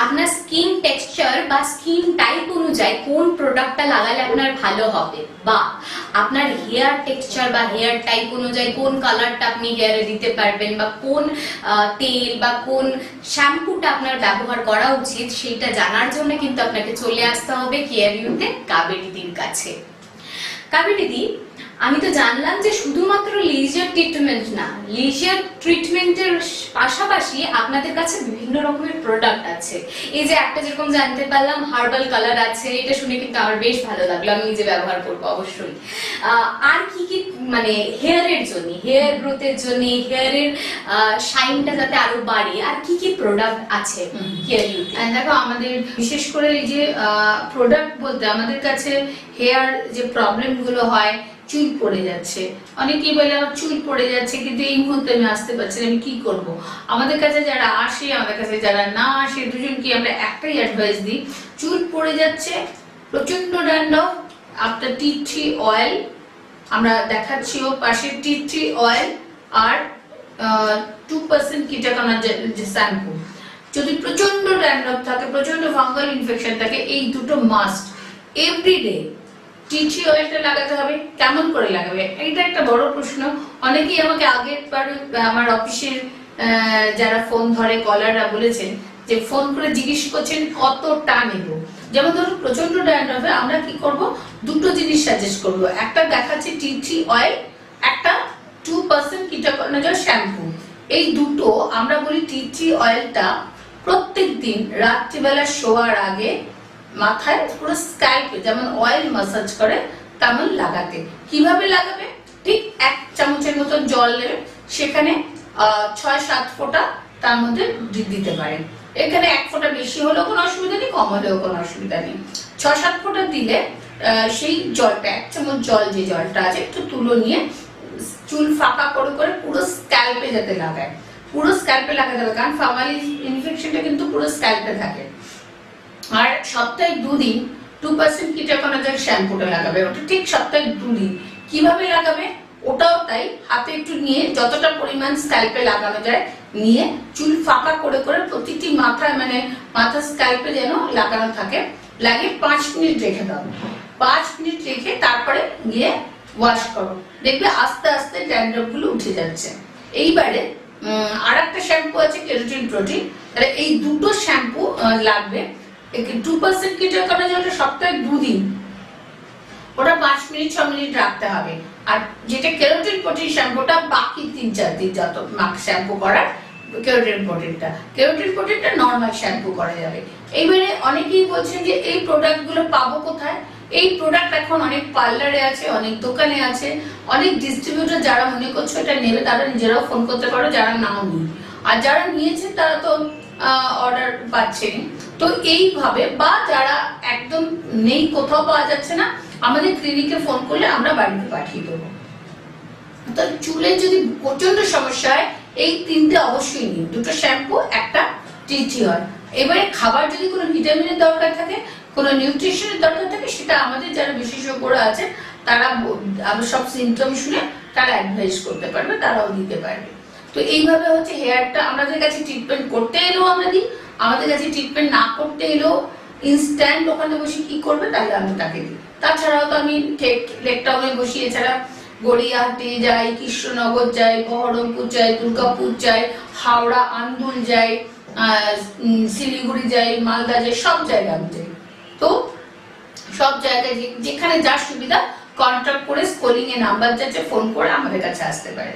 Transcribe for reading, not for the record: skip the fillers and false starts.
আপনার skin texture বা skin type অনুযায়ী কোন প্রোডাক্টটা লাগালে আপনার ভালো হবে, বা আপনার হেয়ার টেক্সচার বা হেয়ার টাইপ অনুযায়ী কোন কালারটা আপনি হেয়ারে দিতে পারবেন, বা কোন তেল বা কোন শ্যাম্পুটা আপনার ব্যবহার করা উচিত, সেটা জানার জন্য কিন্তু আপনাকে চলে আসতে হবে কেয়ার ইউতে কাবেরী দির কাছে। কাবেরী দি, আমি তো জানলাম যে শুধুমাত্র লেজার ট্রিটমেন্ট না, লেজার ট্রিটমেন্টের পাশাপাশি আপনাদের কাছে বিভিন্ন রকমের প্রোডাক্ট আছে। এই যে একটা যেরকম জানতে পারলাম হার্বাল কালার আছে, এটা শুনে কিন্তু আমার বেশ ভালো লাগলো, আমি নিজে ব্যবহার করবো অবশ্যই। আর কি কি মানে হেয়ারের জন্য, হেয়ার গ্রোথের জন্য, হেয়ারের শাইনটা যাতে আরো বাড়ে, আর কি কি প্রোডাক্ট আছে হেয়ার ইউতে? দেখো, আমাদের বিশেষ করে এই যে প্রোডাক্ট বলতে আমাদের কাছে হেয়ার যে প্রবলেম গুলো হয়, চুল পড়ে যাচ্ছে, অনেকেই বলে আমার চুল পড়ে যাচ্ছে কিন্তু এই মুহূর্তে আমি আসতে পারছি না, আমি কি করব। আমাদের কাছে যারা আসে, আমাদের কাছে যারা না আসে, দুজনকে আমরা একটাই অ্যাডভাইস দিই, চুল পড়ে যাচ্ছে, প্রচন্ড ড্যান্ড্রফ, আপনার টি ট্রি অয়েল আমরা দেখাচ্ছিও পাশে, টি ট্রি অয়েল আর 2% কিটাকানা যে শ্যাম্পু। যদি প্রচন্ড ড্যান্ড্রফ থাকে, প্রচন্ড ফাঙ্গাল ইনফেকশন থাকে, এই দুটো মাস্ট এভরিডে। টি ট্রি অয়েলটা লাগাতে হবে। কেমন করে লাগাবে, এটা একটা বড় প্রশ্ন। অনেকেই আমাকে আগের বার আমার অফিসের যারা ফোন ধরে কলাররা বলেছেন যে ফোন করে জিজ্ঞেস করছেন কতটা নেব। যেমন ধরুন প্রচন্ড ড্যান্ড্রফে আমরা কি করব, দুটো জিনিস সাজেস্ট করব। একটা দেখাচ্ছি টি ট্রি অয়েল, একটা 2% কিটাকনাজল শ্যাম্পু। এই দুটো আমরা বলি টি ট্রি অয়েলটা প্রত্যেক দিন রাত্রিবেলা শোয়ার আগে মাথায় পুরো স্ক্যাল্পে যেমন অয়েল ম্যাসাজ করে তেমন লাগাতে। কিভাবে লাগাবে, ঠিক 1 চামচের মতন জল নেবে, সেখানে 6-7 ফোঁটা তার মধ্যে দিতে পারেন। এখানে 1 ফোঁটা বেশি হলেও কোনো অসুবিধা নেই, কম হলেও কোনো অসুবিধা নেই। 6-7 ফোঁটা দিলে সেই জলটা, 1 চামচ জল যে জলটা আছে একটু তুলো নিয়ে চুল ফাঁকা করে করে পুরো স্ক্যাল্পে যাতে লাগায়, পুরো স্ক্যাল্পে লাগাতে হবে, কারণ ফাঙ্গাল ইনফেকশনটা কিন্তু পুরো স্ক্যাল্পে থাকে। আর সপ্তাহে 2 দিন 2% কিটাকনাজল শ্যাম্পুটা লাগাবে, ওটা ঠিক সপ্তাহে 2 দিন। কিভাবে লাগাবে ওটাও তাই, হাতে একটু নিয়ে যতটা পরিমাণ স্ক্যাল্পে লাগানো যায় নিয়ে চুল ফাঁকা করে করে প্রতিটি মাথায়, মানে মাথা স্ক্যাল্পে যেন লাগানো থাকে, লাগিয়ে 5 মিনিট রেখে দাও। 5 মিনিট রেখে তারপরে গিয়ে ওয়াশ করো, দেখবে আস্তে আস্তে ড্যান্ড্রফ গুলো উঠে যাচ্ছে। এইবারে আর একটা শ্যাম্পু আছে কেরাটিন প্রোটিন, তাহলে এই দুটো শ্যাম্পু লাগবে। 2% কিটাকনাজলটা সপ্তাহে 2 দিন, ওটা 5 মিনিট 6 মিনিট রাখতে হবে। আর যেটা কেরাটিন প্রোটিন শ্যাম্পুটা বাকি 3-4 দিন যত শ্যাম্পু করার, কেরাটিন প্রোটিনটা নর্মাল শ্যাম্পু করা যাবে। এইবারে অনেকেই বলছেন যে এই প্রোডাক্ট গুলো পাবো কোথায়। এই প্রোডাক্ট এখন অনেক পার্লারে আছে, অনেক দোকানে আছে, অনেক ডিস্ট্রিবিউটর যারা মনে করছে এটা নেবে তারা নিজেরাও ফোন করতে পারো, যারা নাও নিই, আর যারা নিয়েছে তারা তো অর্ডার পাচ্ছেন। তো এইভাবে, বা যারা একদম নেই, কোথাও পাওয়া যাচ্ছে না, আমাদের ক্লিনিকে ফোন করলে আমরা বাড়িতে পাঠিয়ে দেবো। তো চুলে যদি প্রচন্ড সমস্যা হয়, এই 3টে অবশ্যই নিন, 2টো শ্যাম্পু, একটা টি ট্রি অয়েল। এবারে খাবার যদি কোনো ভিটামিনের দরকার থাকে, কোনো নিউট্রিশনের দরকার থাকে, সেটা আমাদের যারা বিশেষজ্ঞরা আছে তারা সব সিমটম শুনে তারা অ্যাডভাইস করতে পারবে, তারাও দিতে পারবে। তো এইভাবে হচ্ছে হেয়ারটা আমাদের কাছে ট্রিটমেন্ট করতে এলেও আমরা দিই, আমাদের কাছে ট্রিটমেন্ট না করতে এলেও ইনস্ট্যান্ট ওখানে বসে কি করবে তাহলে আমি তাকে দিই। তাছাড়াও তো আমি লেকটাউনে বসি, এছাড়া গড়িয়াহাটে যাই, কৃষ্ণনগর যাই, বহরমপুর যাই, দুর্গাপুর যাই, হাওড়া আন্দুল যাই, শিলিগুড়ি যাই, মালদা যাই, সব জায়গায় আমি যাই। তো সব জায়গায় যেখানে যার সুবিধা কন্ট্যাক্ট করে স্কোলিং এ নাম্বার যাচ্ছে, ফোন করে আমাদের কাছে আসতে পারে।